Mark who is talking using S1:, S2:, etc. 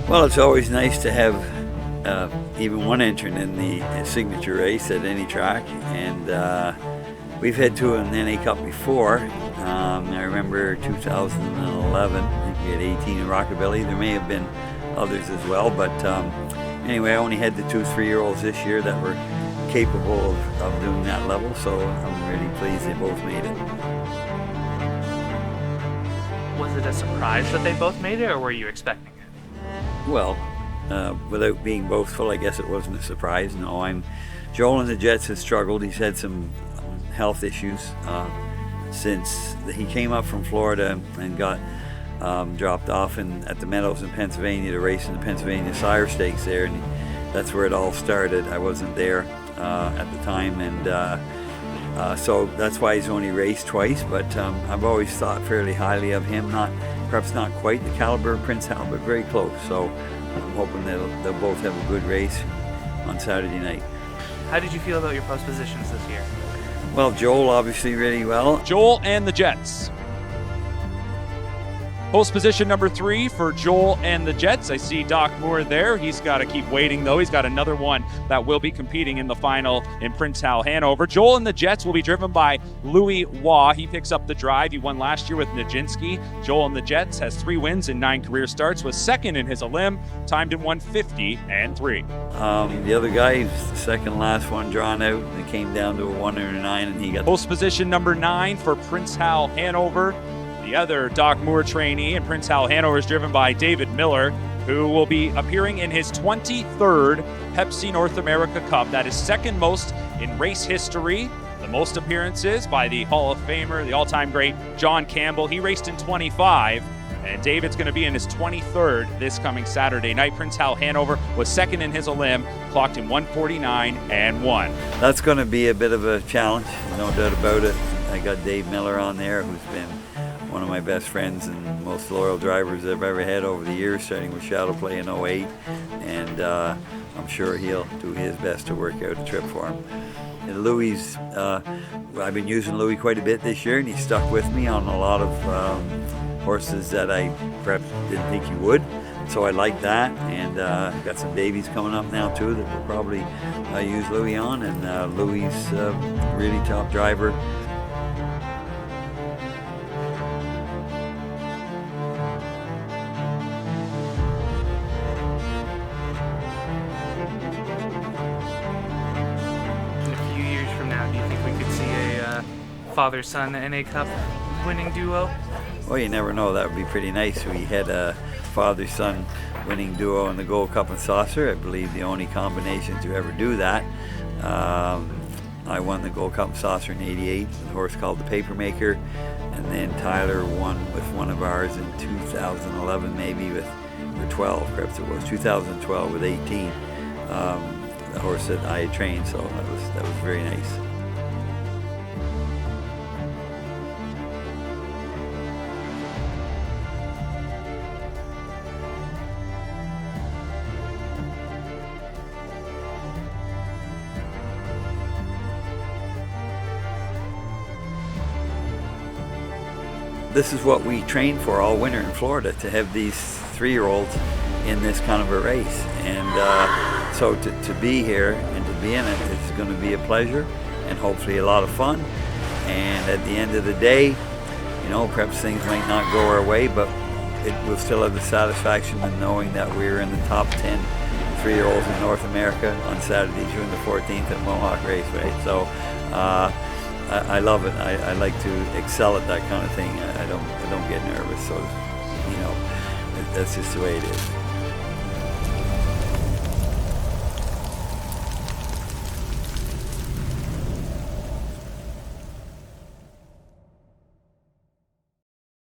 S1: Well, it's always nice to have even one entrant in the signature race at any track, and we've had two in the NA Cup before. I remember 2011, I think we had 18 in Rockabilly. There may have been others as well, but anyway, I only had the 2-3-year-olds this year that were capable of doing that level, so I'm really pleased they both made it.
S2: Was it a surprise that they both made it, or were you expecting it?
S1: Well, without being boastful, I guess it wasn't a surprise. No, Joel and the Jets has struggled. He's had some health issues since he came up from Florida and got dropped off at the Meadows in Pennsylvania to race in the Pennsylvania Sire Stakes there, and that's where it all started. I wasn't there at the time, and so that's why he's only raced twice, but I've always thought fairly highly of him. Perhaps not quite the caliber of Prince Hal, but very close. So I'm hoping they'll both have a good race on Saturday night.
S2: How did you feel about your post positions this year?
S1: Well, Joel obviously really well.
S3: Joel and the Jets. Post position number 3 for Joel and the Jets. I see Doc Moore there. He's got to keep waiting, though. He's got another one that will be competing in the final in Prince Hal Hanover. Joel and the Jets will be driven by Louis Waugh. He picks up the drive. He won last year with Nijinsky. Joel and the Jets has 3 wins in 9 career starts, was second in his Elim, timed in 1:50 and 3.
S1: The other guy, the second last one drawn out, and it came down to a 1 and a 9, and he got
S3: post position number 9 for Prince Hal Hanover. The other Doc Moore trainee in Prince Hal Hanover is driven by David Miller, who will be appearing in his 23rd Pepsi North America Cup. That is second most in race history. The most appearances by the Hall of Famer, the all-time great John Campbell. He raced in 25, and David's going to be in his 23rd this coming Saturday night. Prince Hal Hanover was second in his Elim, clocked in 1:49 and 1.
S1: That's going to be a bit of a challenge, no doubt about it. I got Dave Miller on there, who's been one of my best friends and most loyal drivers I've ever had over the years, starting with Shadow Play in 08, and I'm sure he'll do his best to work out a trip for him. And Louis, I've been using Louis quite a bit this year, and he stuck with me on a lot of horses that I perhaps didn't think he would, so I like that, and I've got some babies coming up now too that we'll probably use Louis on, and Louis really top driver.
S2: Father-son NA Cup winning duo?
S1: Well, you never know. That would be pretty nice. We had a father-son winning duo in the Gold Cup and Saucer. I believe the only combination to ever do that. I won the Gold Cup and Saucer in '88 with a horse called the Papermaker, and then Tyler won with one of ours in 2011, maybe or 12, perhaps it was 2012 with 18. The horse that I had trained, so that was very nice. This is what we trained for all winter in Florida, to have these 3-year-olds in this kind of a race. And so to be here and to be in it, it's going to be a pleasure and hopefully a lot of fun. And at the end of the day, you know, perhaps things might not go our way, but we'll still have the satisfaction of knowing that we're in the top 10 3-year-olds in North America on Saturday, June the 14th at Mohawk Raceway. So I love it. I like to excel at that kind of thing. I don't get nervous, so you know, that's just the way it is.